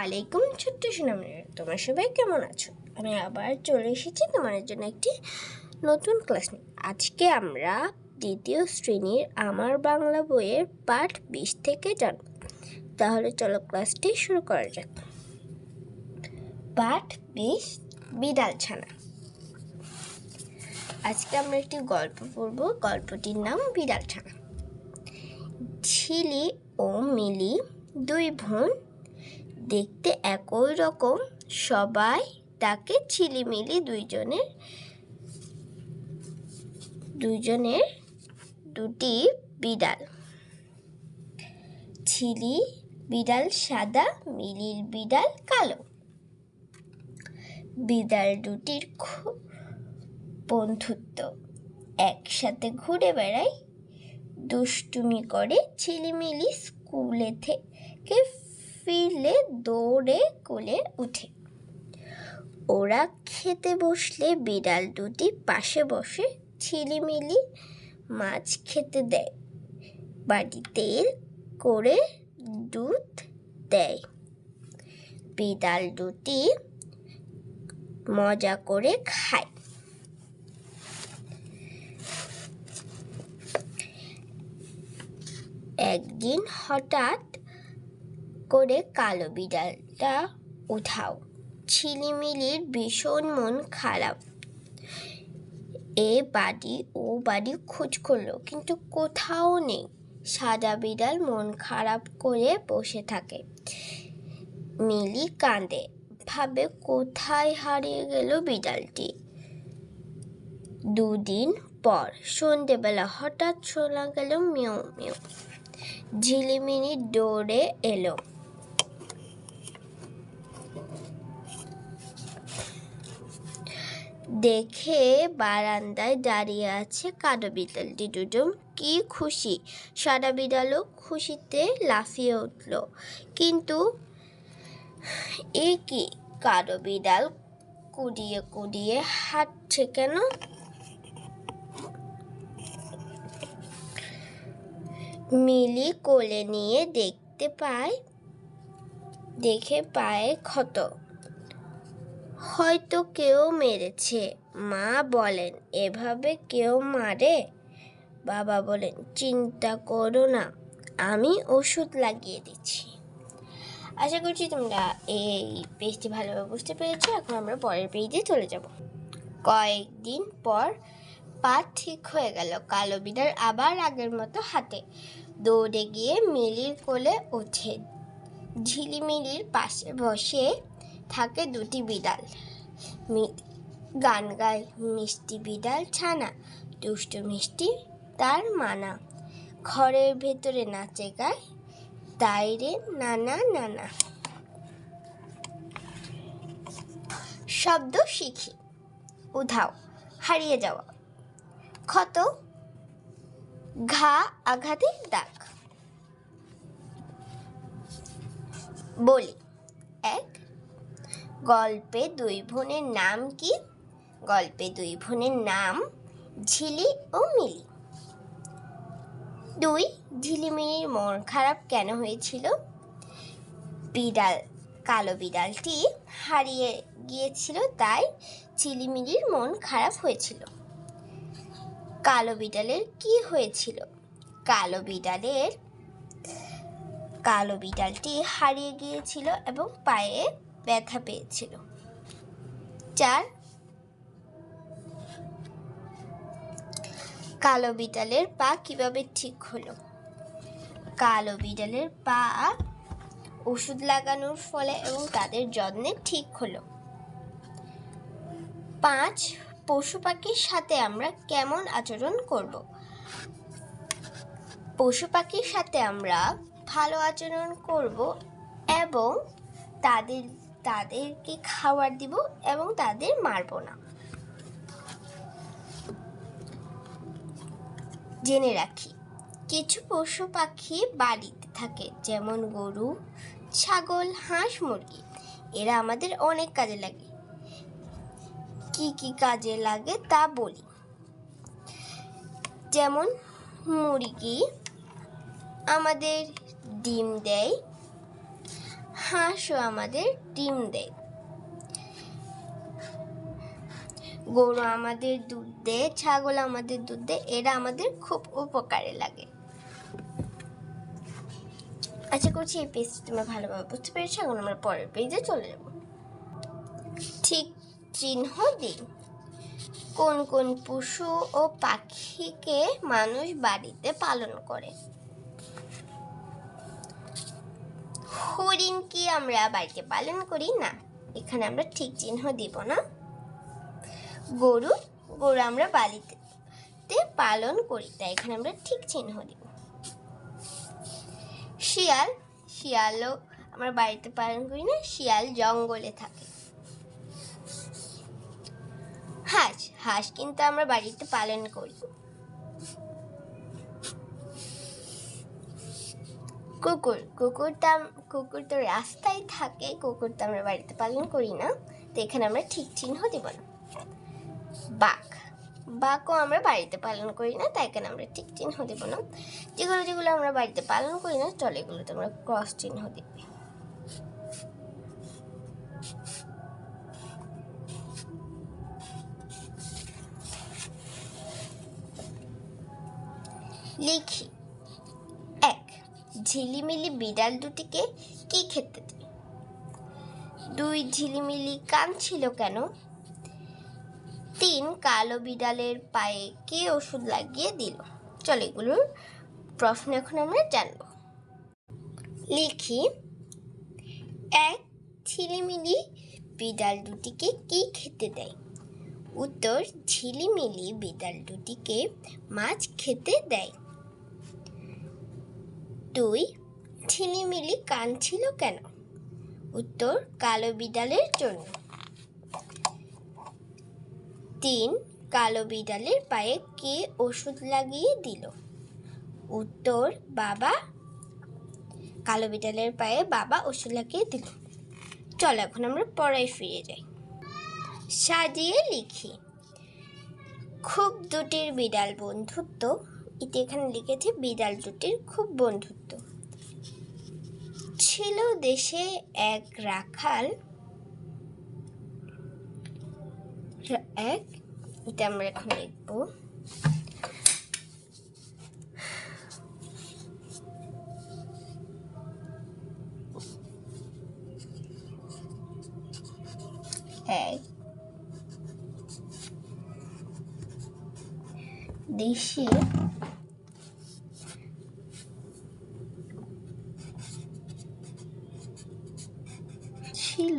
আলাইকুম ছোট্ট সোনামণিরা, তোমরা সবাই কেমন আছো? আমি আবার চলে এসেছি তোমাদের জন্য একটি নতুন ক্লাস নিয়ে। আজকে আমরা দ্বিতীয় শ্রেণীর আমার বাংলা বইয়ের পাঠ 20 থেকে জানব। তাহলে চলো ক্লাসটি শুরু করা যাক। পাঠ 20, বিড়াল ছানা। আজকে আমরা একটি গল্প পড়ব। গল্পটির নাম বিড়াল ছানা। ঝিলি ও মিলি দুই বোন, দেখতে একই রকম, সবাই তাকে ঝিলিমিলি। দুইজনের দুটি বিড়াল। ঝিলি বিড়াল সাদা, মিলির বিড়াল কালো। বিড়াল দুটির খুব বন্ধুত্ব, একসাথে ঘুরে বেড়ায়, দুষ্টুমি করে। ঝিলিমিলি স্কুলে থেকে ফিরলে দৌড়ে কোলে উঠে। ওরা খেতে বসলে বিড়াল দুটি পাশে বসে ঝিলিমিলি মাছ খেতে দেয়, বাড়িতে করে দুধ দেয়। বিড়াল দুটি মজা করে খায়। একদিন হঠাৎ করে কালো বিড়ালটা উধাও। ঝিলিমিলির ভীষণ মন খারাপ। ও বাড়ি খোঁজ করলো, কিন্তু কোথাও নেই। সাদা বিড়াল মন খারাপ করে বসে থাকে। মিলি কাঁদে, ভাবে কোথায় হারিয়ে গেল বিড়ালটি। দুদিন পর সন্ধেবেলা হঠাৎ শোনা গেল মিউ মিউ। ঝিলিমিলি দৌড়ে এলো। দেখে বারান্দায় দাঁড়িয়ে আছে কালো বিড়ালটি। দুজন কি খুশি! সাদা বিড়ালও খুশিতে লাফিয়ে উঠল। কিন্তু এ কি, কালো বিড়াল কুড়িয়ে কুড়িয়ে হাঁটছে কেন? মিলি কোলে নিয়ে দেখে পায়ে ক্ষত, হয়তো কেউ মেরেছে। মা বলেন, এভাবে কেউ মারে? বাবা বলেন, চিন্তা করো না, আমি ওষুধ লাগিয়ে দিচ্ছি। আশা করছি তোমরা এই পেজটি ভালোভাবে বুঝতে পেরেছো। এখন আমরা পরের পেজে চলে যাব। কয়েকদিন পর পা ঠিক হয়ে গেল। কালো বিড়াল আবার আগের মতো হাঁটে। দৌড়ে গিয়ে মিলির কোলে ওঠে। ঝিলিমিলির পাশে বসে থাকে দুটি বিড়াল। গান গায়, মিষ্টি বিড়াল ছানা, দুষ্টু মিষ্টি তার মানা। ঘরের ভেতরে নাচে গায়, তাই রে নানা নানা। শব্দ শিখি। উধাও, হারিয়ে যাওয়া। ক্ষত, ঘা, আঘাতের দাগ। বলি এক। গল্পে দুই বোনের নাম কি? গল্পে দুই বোনের নাম ঝিলি ও মিলি। 2, ঝিলিমিলির মন খারাপ কেন হয়েছিল? কালো বিড়ালটি হারিয়ে গিয়েছিল, তাই ঝিলিমিলির মন খারাপ হয়েছিল। কালো বিড়ালের কি হয়েছিল? কালো বিড়ালটি হারিয়ে গিয়েছিল এবং পায়ে ব্যথা পেয়েছিল। 4, কালো বিড়ালের পা কিভাবে ঠিক হলো? কালো বিড়ালের পা ওষুধ লাগানোর ফলে এবং তাদের যত্নে ঠিক হলো। 5, পশু পাখির সাথে আমরা কেমন আচরণ করব? পশু পাখির সাথে আমরা ভালো আচরণ করব এবং তাদেরকে খাবার দিব এবং তাদের মারব না। জেনে রাখি, কিছু পশু পাখি বাড়িতে থাকে, যেমন গরু, ছাগল, হাঁস, মুরগি। এরা আমাদের অনেক কাজে লাগে। কি কি কাজে লাগে তা বলি। যেমন মুরগি আমাদের ডিম দেয়, হাঁসও আমাদের ডিম দেয়, গরু আমাদের দুধ দেয়, ছাগল আমাদের দুধ দেয়, এরা আমাদের খুব উপকারে লাগে। আশা করছি এই পেজটি তোমরা ভালোভাবে বুঝতে পেরেছো। এখন আমরা পরের পেজে চলে যাব। ঠিক চিহ্ন দিই। কোন কোন পশু ও পাখিকে মানুষ বাড়িতে পালন করে? হরিণ কি আমরা বাড়িতে পালন করি? না, এখানে আমরা ঠিক চিহ্ন দিব না। গরু আমরা বাড়িতে পালন করি, তাই এখানে আমরা ঠিক চিহ্ন দিব। শিয়ালও আমরা বাড়িতে পালন করি না, শিয়াল জঙ্গলে থাকে। হাঁস কিন্তু আমরা বাড়িতে পালন করি। কুকুর তো রাস্তায় থাকে, কুকুর তো আমরা বাড়িতে পালন করি না, তো এখানে আমরা ঠিক চিহ্ন দিব না। বাঘও আমরা বাড়িতে পালন করি না, তাই এখানে আমরা ঠিক চিহ্ন দিব না। যেগুলো আমরা বাড়িতে পালন করি না, চলে এগুলোতে আমরা ক্রস চিহ্ন দিব। লিখি। 1. ঝিলিমিলি বিড়াল দুটিকে কি খেতে দেয়? 2. ঝিলিমিলি কাঁদছিল কেন? 3. কালো বিড়ালের পায়ে কে ওষুধ লাগিয়ে দিল? চলো এগুলোর প্রশ্ন এখন আমরা জানব। লিখি। 1. ঝিলিমিলি বিড়াল দুটিকে কি খেতে দেয়? উত্তর, ঝিলিমিলি বিড়াল দুটিকে মাছ খেতে দেয়। 2. ঝিলিমিলি কাঁদছিল কেন? উত্তর, কালো বিড়ালের জন্য। 3. কালো বিড়ালের পায়ে কে ওষুধ লাগিয়ে দিল? উত্তর, বাবা। কালো বিড়ালের পায়ে বাবা ওষুধ লাগিয়ে দিল। চলো এখন আমরা পড়ায় ফিরে যাই। সাজিয়ে লিখি। খুব দুটির বিড়াল বন্ধুত্ব। এখানে লিখেছি বিড়াল দুটির খুব বন্ধুত্ব। ছিল দেশে এক রাখাল। এটা আমরা এখন লিখবো। দেশে ছিল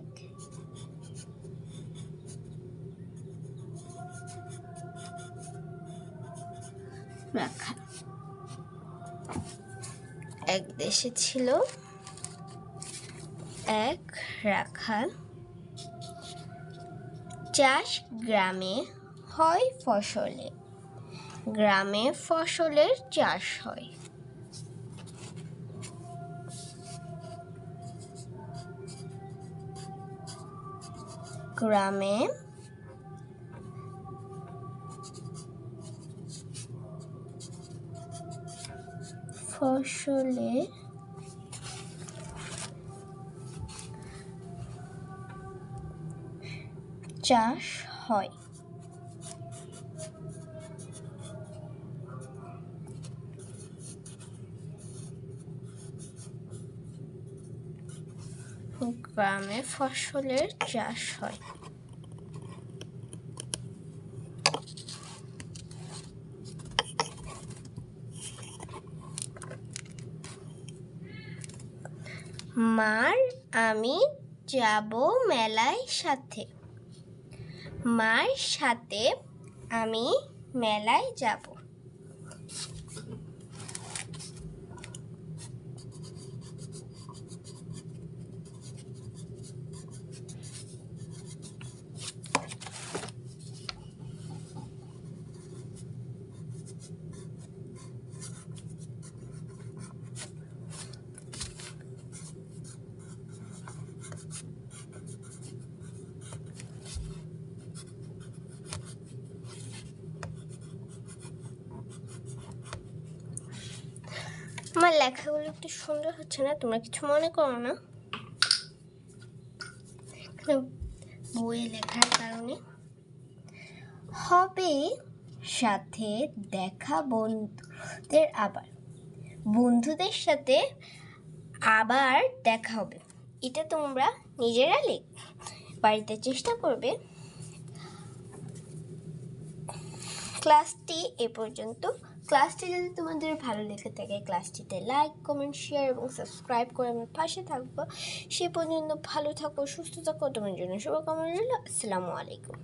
এক রাখাল। এক দেশে ছিল এক রাখাল। চাষ গ্রামে হয় ফসলে। গ্রামে ফসলের চাষ হয়। গ্রামে ফসলে চাষ হয়। গ্রামে ফসলের চাষ হয়। মার আমি যাব মেলায় সাথে। মার সাথে আমি মেলায় যাব। আমার লেখাগুলো একটু সুন্দর হচ্ছে না, তোমরা কিছু মনে করো না, বইয়ে লেখার কারণে। হবে সাথে দেখা বন্ধুদের সাথে আবার দেখা হবে। এটা তোমরা নিজেরা বাড়িতে চেষ্টা করবে। ক্লাসটি এ পর্যন্ত। ক্লাসটি যদি তোমাদের ভালো লেগে থাকে, ক্লাসটিতে লাইক, কমেন্ট, শেয়ার এবং সাবস্ক্রাইব করে আমার পাশে থাকবো। সে পর্যন্ত ভালো থাকো, সুস্থ থাকো, তোমার জন্য শুভকামনা রইল। আসসালামু আলাইকুম।